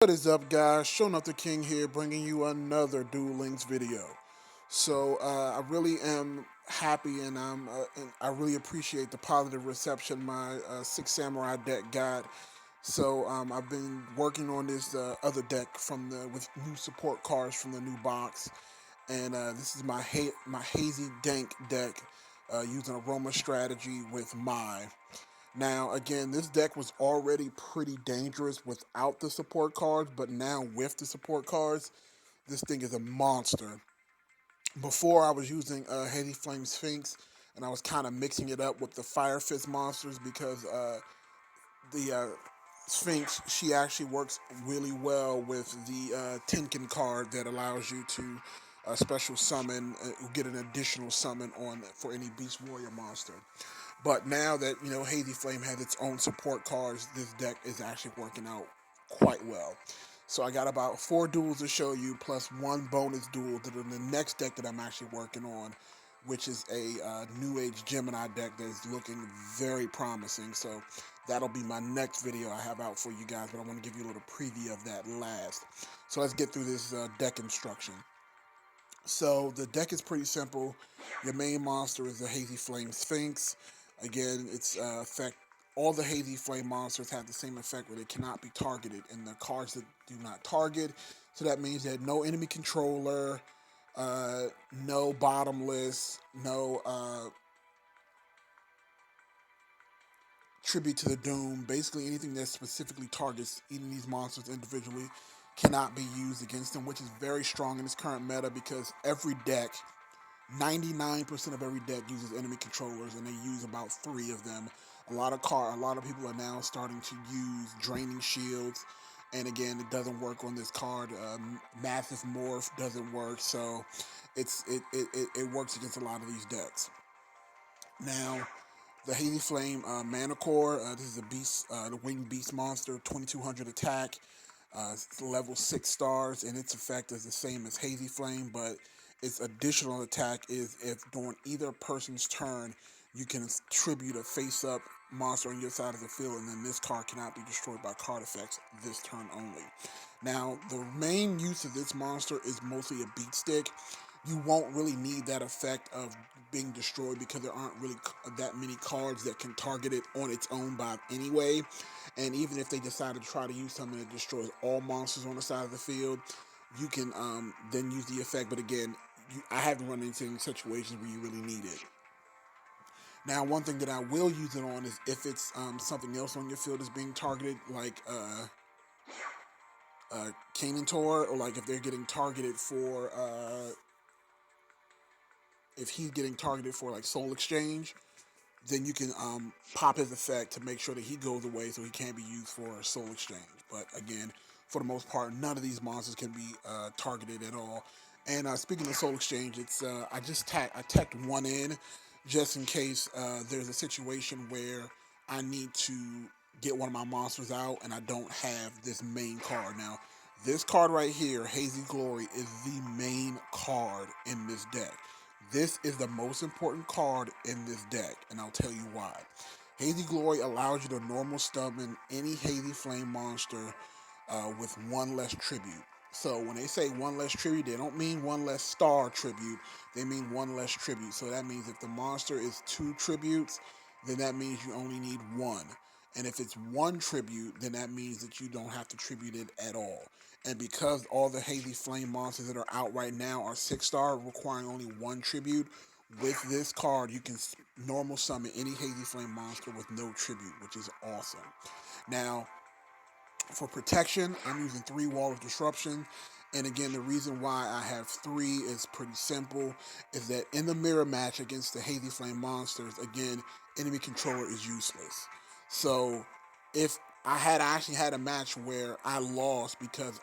What is up, guys? Showing up the King here, bringing you another Duel Links video. I really am happy, and I really appreciate the positive reception my Six Samurai deck got. I've been working on this other deck from the with new support cards from the new box, and this is my Hazy Dank deck using Aroma Strategy with Mai. Now, again, this deck was already pretty dangerous without the support cards, but now with the support cards, this thing is a monster. Before, I was using Hazy Flame Sphinx, and I was kind of mixing it up with the Fire Fist monsters because the Sphinx, she actually works really well with the Tenkin card that allows you to special summon, get an additional summon on for any Beast Warrior monster. But now that Hazy Flame has its own support cards, this deck is actually working out quite well. So I got about 4 duels to show you, plus one bonus duel to the next deck that I'm actually working on, which is a New Age Gemini deck that is looking very promising. So that'll be my next video I have out for you guys, but I want to give you a little preview of that last. So let's get through this deck instruction. So the deck is pretty simple. Your main monster is the Hazy Flame Sphinx. Again, its effect. All the Hazy Flame monsters have the same effect where they cannot be targeted, and the cards that do not target. So that means that no enemy controller, uh, no bottomless, no tribute to the doom. Basically, anything that specifically targets eating these monsters individually cannot be used against them, which is very strong in this current meta because every deck 99% of every deck uses enemy controllers, and they use about 3 of them. A lot of people are now starting to use draining shields, and again, it doesn't work on this card. Massive morph doesn't work, so it works against a lot of these decks. Now, the Hazy Flame Mana Core. This is a beast, the winged beast monster, 2200 attack. It's level 6 stars, and its effect is the same as Hazy Flame, but its additional attack is if during either person's turn, you can tribute a face-up monster on your side of the field, and then this card cannot be destroyed by card effects this turn only. Now, the main use of this monster is mostly a beat stick. You won't really need that effect of being destroyed because there aren't really that many cards that can target it on its own by anyway. And even if they decide to try to use something that destroys all monsters on the side of the field, you can then use the effect. But again, I haven't run into any situations where you really need it. Now, one thing that I will use it on is if it's something else on your field is being targeted, like Canaan Tor, or like if they're getting targeted for if he's getting targeted for like Soul Exchange, then you can pop his effect to make sure that he goes away so he can't be used for Soul Exchange. But again, for the most part, none of these monsters can be targeted at all. And speaking of Soul Exchange, it's I tacked one in just in case there's a situation where I need to get one of my monsters out and I don't have this main card. Now, this card right here, Hazy Glory, is the main card in this deck. This is the most important card in this deck, and I'll tell you why. Hazy Glory allows you to normal summon any Hazy Flame monster with one less tribute. So when they say one less tribute, they don't mean one less star tribute. They mean one less tribute. So that means if the monster is 2 tributes, then that means you only need one. And if it's 1 tribute, then that means that you don't have to tribute it at all. And because all the Hazy Flame monsters that are out right now are 6-star, requiring only 1 tribute, with this card you can normal summon any Hazy Flame monster with no tribute, which is awesome. Now, for protection, I'm using 3 Wall of Disruption. And again, the reason why I have 3 is pretty simple, is that in the mirror match against the Hazy Flame monsters, again, enemy controller is useless. So if I actually had a match where I lost because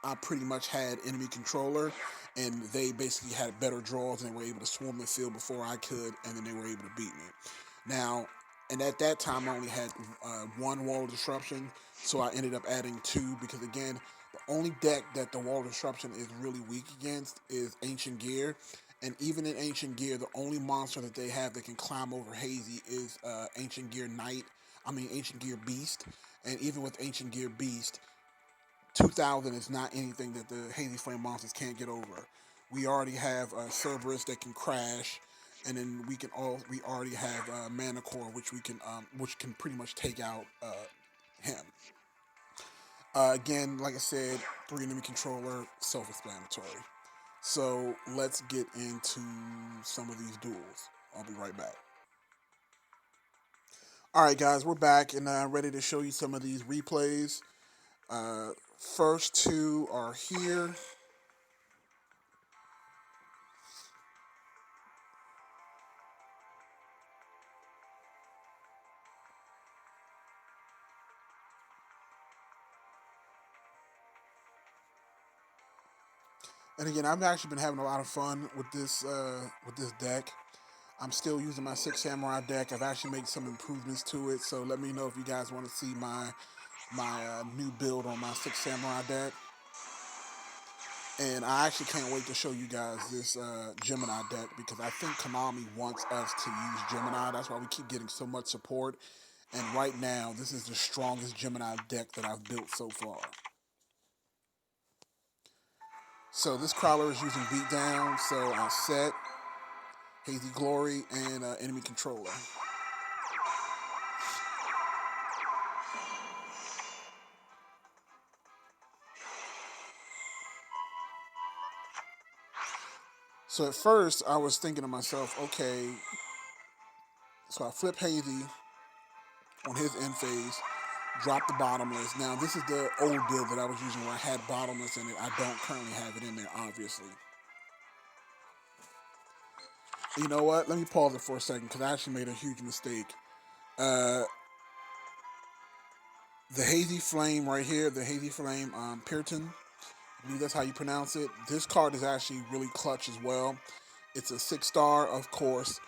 I pretty much had enemy controller, and they basically had better draws and were able to swarm the field before I could, and then they were able to beat me. Now, and at that time, I only had 1 Wall of Disruption, so I ended up adding 2 because, again, the only deck that the Wall of Disruption is really weak against is Ancient Gear. And even in Ancient Gear, the only monster that they have that can climb over Hazy is Ancient Gear Beast. And even with Ancient Gear Beast, 2000 is not anything that the Hazy Flame monsters can't get over. We already have Cerberus that can crash, and then we already have Manicore, which can pretty much take out him. Again, like I said, three enemy controller, self-explanatory. So let's get into some of these duels. I'll be right back. All right, guys, we're back and ready to show you some of these replays. Uh, First two are here. And again, I've actually been having a lot of fun with this deck. I'm still using my Six Samurai deck. I've actually made some improvements to it. So let me know if you guys want to see my new build on my Six Samurai deck. And I actually can't wait to show you guys this Gemini deck because I think Konami wants us to use Gemini. That's why we keep getting so much support. And right now, this is the strongest Gemini deck that I've built so far. So this crawler is using Beatdown. So I'll set Hazy Glory and Enemy Controller. So at first, I was thinking to myself, okay, so I flip Hazy on his end phase, drop the bottomless. Now, this is the old build that I was using where I had bottomless in it. I don't currently have it in there, obviously. You know what? Let me pause it for a second because I actually made a huge mistake. Uh, the Hazy Flame right here, the Hazy Flame Puritan, I believe that's how you pronounce it. This card is actually really clutch as well. It's a 6-star, of course,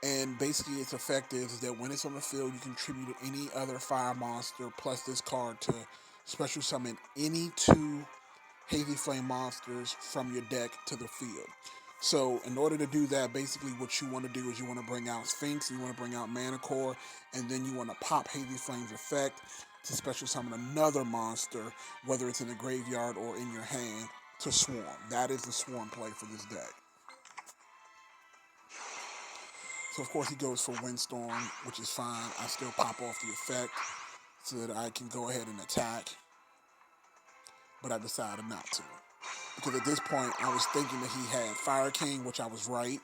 and basically its effect is that when it's on the field, you contribute any other fire monster plus this card to special summon any two Hazy Flame monsters from your deck to the field. So in order to do that, basically what you want to do is you want to bring out Sphinx, you want to bring out Manicore, and then you want to pop Hazy Flame's effect to special summon another monster, whether it's in the graveyard or in your hand, to swarm. That is the swarm play for this deck. So of course he goes for Windstorm, which is fine. I still pop off the effect so that I can go ahead and attack, but I decided not to. Because at this point, I was thinking that he had Fire King, which I was right.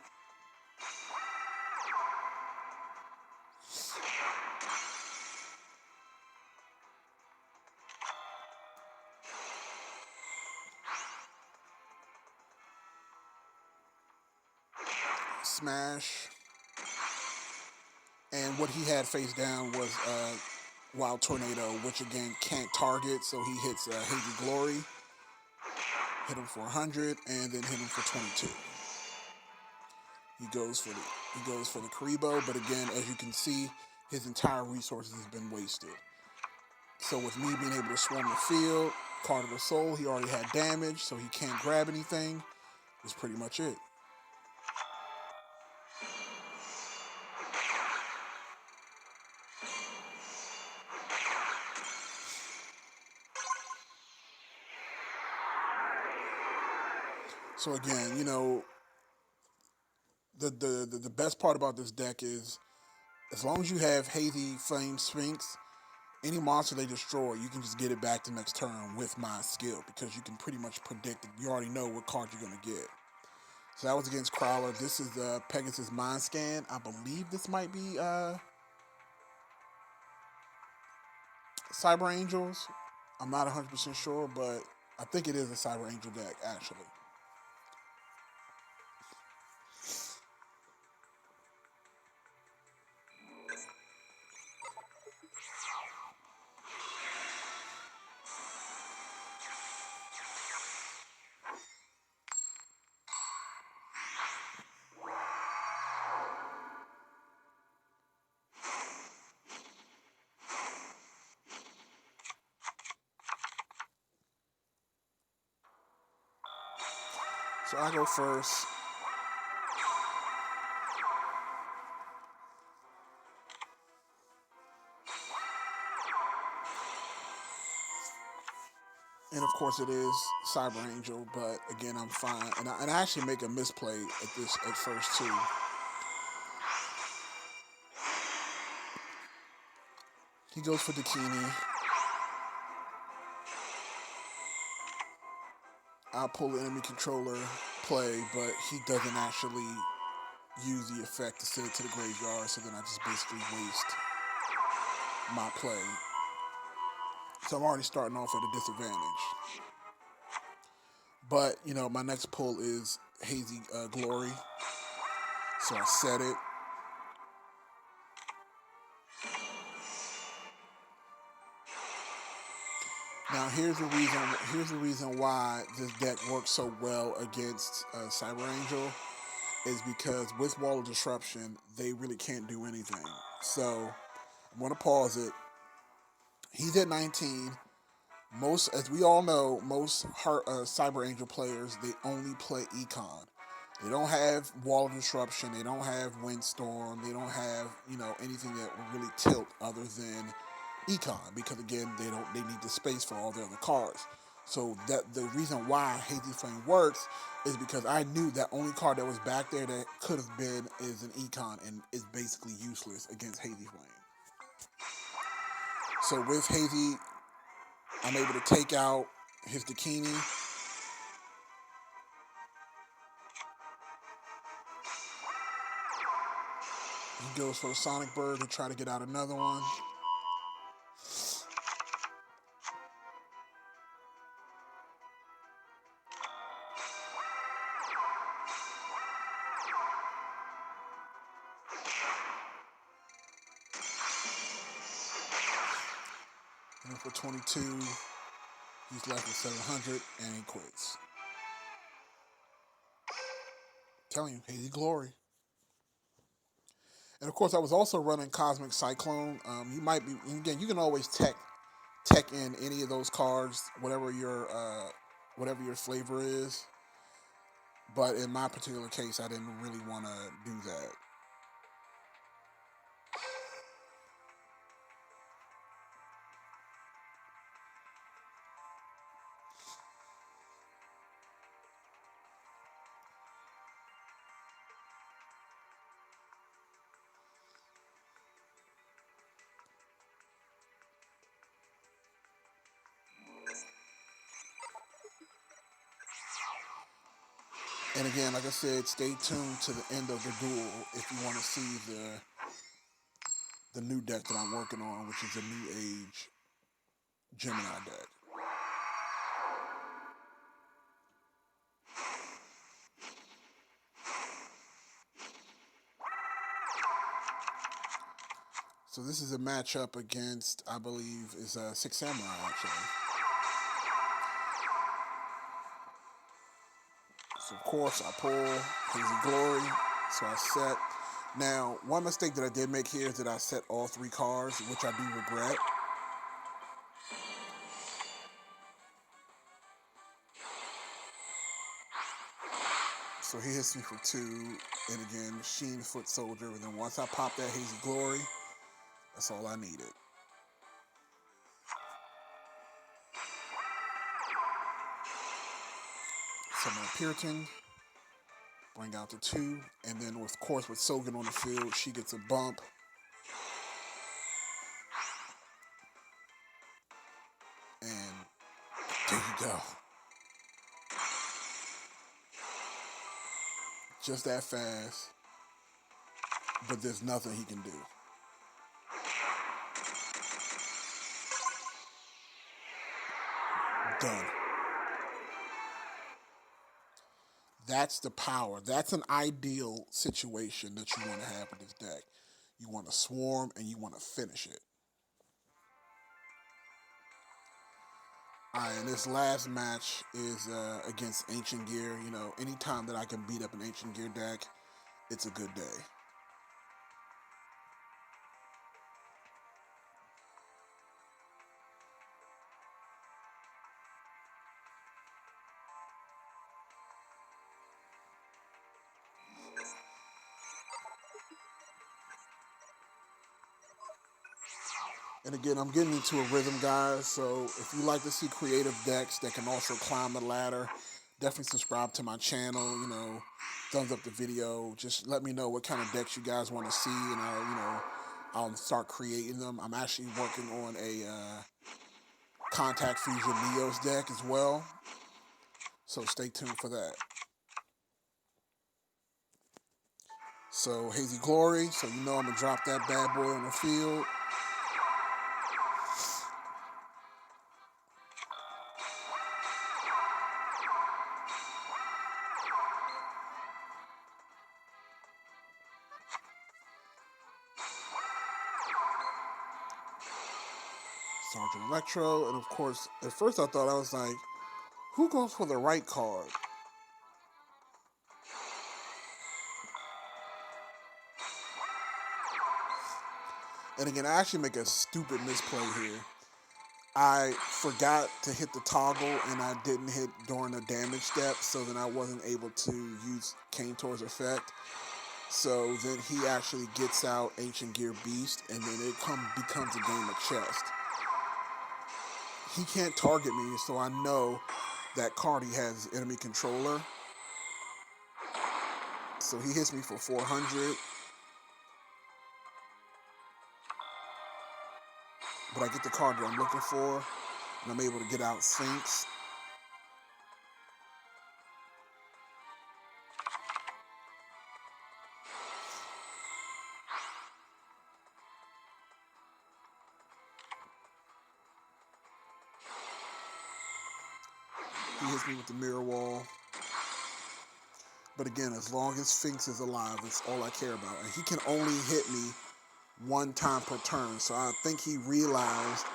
Smash. And what he had face down was Wild Tornado, which again can't target, so he hits Hazy Glory, hit him for 100, and then hit him for 22. He goes for the Karibo, but again, as you can see, his entire resources has been wasted. So with me being able to swarm the field, Card of the Soul, he already had damage, so he can't grab anything. That's pretty much it. So again, you know, the best part about this deck is as long as you have Hazy Flame Sphinx, any monster they destroy, you can just get it back the next turn with my skill because you can pretty much predict it. You already know what card you're going to get. So that was against Crowler. This is Pegasus Mind Scan. I believe this might be Cyber Angels. I'm not 100% sure, but I think it is a Cyber Angel deck, actually. So I go first. And of course, it is Cyber Angel, but again, I'm fine. And I actually make a misplay at first too. He goes for Dakini. I pull the enemy controller play, but he doesn't actually use the effect to send it to the graveyard. So then I just basically waste my play. So I'm already starting off at a disadvantage. But my next pull is Hazy Glory. So I set it. Now Here's the reason why this deck works so well against Cyber Angel is because with Wall of Disruption, they really can't do anything. So I'm gonna pause it. He's at 19. As we all know, most Cyber Angel players they only play Econ. They don't have Wall of Disruption. They don't have Windstorm. They don't have anything that will really tilt other than Econ because again they need the space for all their other cards. So that the reason why Hazy Flame works is because I knew that only card that was back there that could have been is an Econ and is basically useless against Hazy Flame. So with Hazy, I'm able to take out his Dakini. He goes for the Sonic Bird to try to get out another one. And for 22, he's left with 700 and he quits. I'm telling you, Hazy Glory. And of course, I was also running Cosmic Cyclone. You might be again. You can always tech in any of those cards, whatever your flavor is. But in my particular case, I didn't really want to do that. And again, like I said, stay tuned to the end of the duel if you want to see the new deck that I'm working on, which is a New Age Gemini deck. So this is a matchup against, I believe, is Six Samurai actually. So of course I pull Hazy Glory. So I set. Now, one mistake that I did make here is that I set all three cards, which I do regret. So he hits me for two, and again, Machine Foot Soldier. And then once I pop that Hazy Glory, that's all I needed. Summon Puritan, bring out the two, and then of course with Sogan on the field, she gets a bump. And there you go. Just that fast, but there's nothing he can do. Done. That's the power. That's an ideal situation that you want to have with this deck. You want to swarm and you want to finish it. Alright, and this last match is against Ancient Gear. Anytime that I can beat up an Ancient Gear deck, it's a good day. And again, I'm getting into a rhythm, guys. So if you like to see creative decks that can also climb the ladder, definitely subscribe to my channel. Thumbs up the video. Just let me know what kind of decks you guys want to see, and I'll start creating them. I'm actually working on a Contact Fusion Neos deck as well. So stay tuned for that. So Hazy Glory. So I'm gonna drop that bad boy on the field. Sergeant Electro, and of course, at first I thought, I was like, who goes for the right card? And again, I actually make a stupid misplay here. I forgot to hit the toggle and I didn't hit during the damage step, so then I wasn't able to use Kaintor's effect. So then he actually gets out Ancient Gear Beast, and then it becomes a game of chess. He can't target me, so I know that card he has enemy controller. So he hits me for 400. But I get the card that I'm looking for, and I'm able to get out Sphinx. He hits me with the Mirror Wall. But again, as long as Sphinx is alive, that's all I care about. And he can only hit me one time per turn. So I think he realized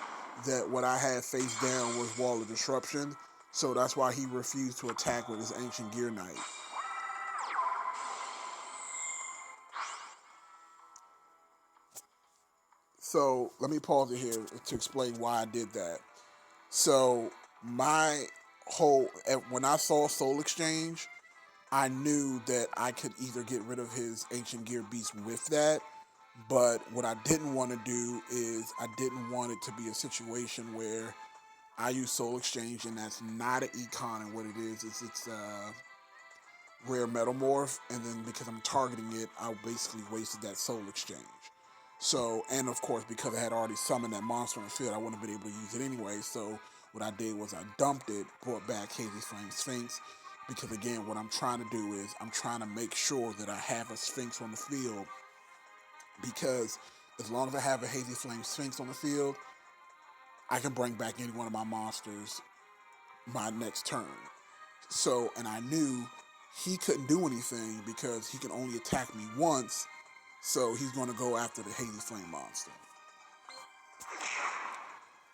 that what I had face down was Wall of Disruption. So that's why he refused to attack with his Ancient Gear Knight. So let me pause it here to explain why I did that. So my when I saw Soul Exchange, I knew that I could either get rid of his Ancient Gear Beast with that, but what I didn't want to do is I didn't want it to be a situation where I use Soul Exchange and that's not an econ, and what it is it's rare Metamorph, and then because I'm targeting it, I basically wasted that Soul Exchange. So, and of course, because I had already summoned that monster on the field, I wouldn't have been able to use it anyway. So, what I did was I dumped it, brought back Hazy Flame Sphinx, because again, what I'm trying to do is I'm trying to make sure that I have a Sphinx on the field, because as long as I have a Hazy Flame Sphinx on the field, I can bring back any one of my monsters my next turn. So, and I knew he couldn't do anything because he can only attack me once, so he's going to go after the Hazy Flame monster.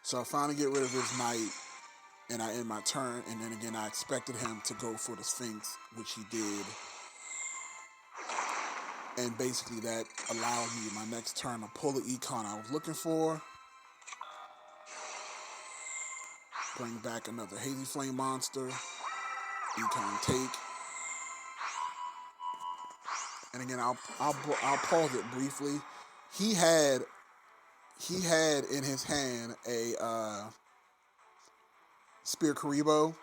So I finally get rid of his knight, and I end my turn, and then again I expected him to go for the Sphinx, which he did. And basically that allowed me my next turn to pull the econ I was looking for. Bring back another Hazy Flame monster. Econ take. And again, I'll pause it briefly. He had in his hand a Spear Karibo,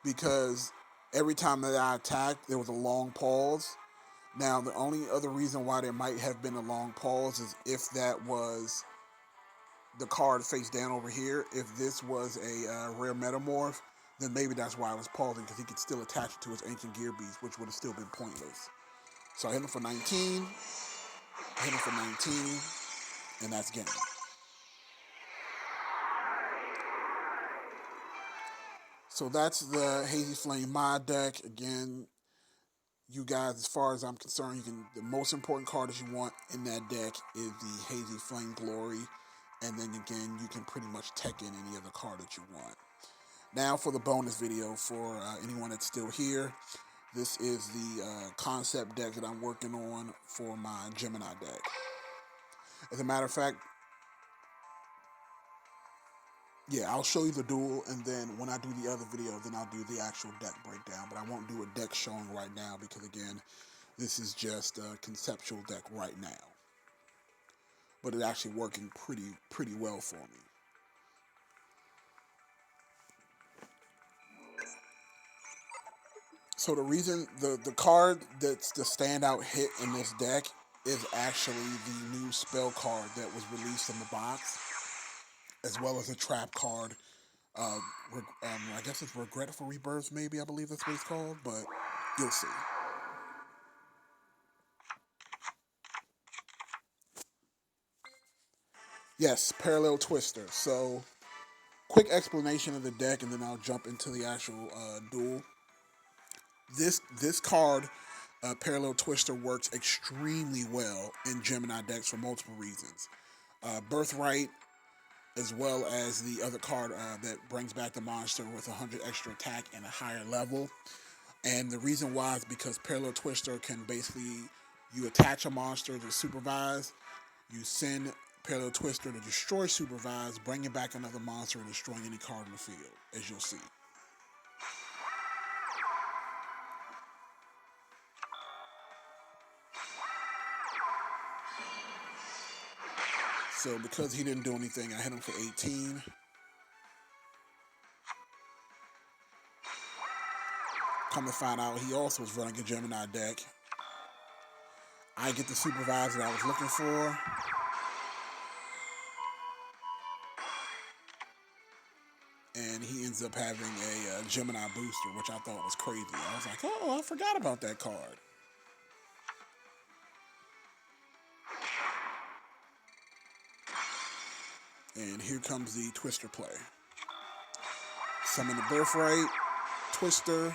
because every time that I attacked, there was a long pause. Now, the only other reason why there might have been a long pause is if that was the card face down over here. If this was a rare Metamorph, then maybe that's why I was pausing, because he could still attach it to his Ancient Gear Beast, which would have still been pointless. So I hit him for 19, I hit him for 19, and that's game. So that's the Hazy Flame mod deck. Again, you guys, as far as I'm concerned, the most important card that you want in that deck is the Hazy Flame Glory, and then again, you can pretty much tech in any other card that you want. Now for the bonus video for anyone that's still here. This is the concept deck that I'm working on for my Gemini deck. As a matter of fact, yeah, I'll show you the duel, and then when I do the other video, then I'll do the actual deck breakdown. But I won't do a deck showing right now because, again, this is just a conceptual deck right now. but it's actually working pretty well for me. So the reason the card that's the standout hit in this deck is actually the new spell card that was released in the box, as well as a trap card. I guess it's Regretful Rebirth, maybe I believe that's what it's called, but you'll see. Yes, Parallel Twister. So quick explanation of the deck, and then I'll jump into the actual duel. This card, Parallel Twister, works extremely well in Gemini decks for multiple reasons. Birthright, as well as the other card that brings back the monster with 100 extra attack and a higher level. And the reason why is because Parallel Twister can basically, you attach a monster to supervise, you send Parallel Twister to destroy supervise, bringing back another monster and destroying any card in the field, as you'll see. So because he didn't do anything, I hit him for 18. Come to find out, he also was running a Gemini deck. I get the supervisor that I was looking for. And he ends up having a Gemini booster, which I thought was crazy. I was like, oh, I forgot about that card. And here comes the Twister play. Summon the Birthright, Twister,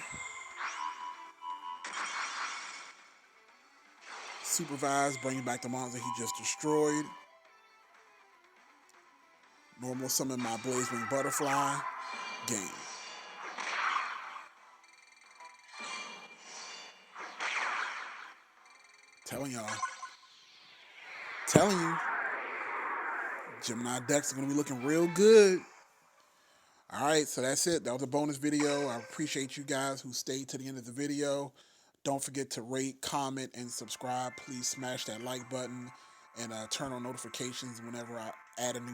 supervise, bringing back the monster he just destroyed. Normal summon my Blazewing Butterfly, game. Telling y'all. Telling you. Gemini decks are going to be looking real good. Alright, so that's it. That was a bonus video. I appreciate you guys who stayed to the end of the video. Don't forget to rate, comment, and subscribe. Please smash that like button and turn on notifications whenever I add a new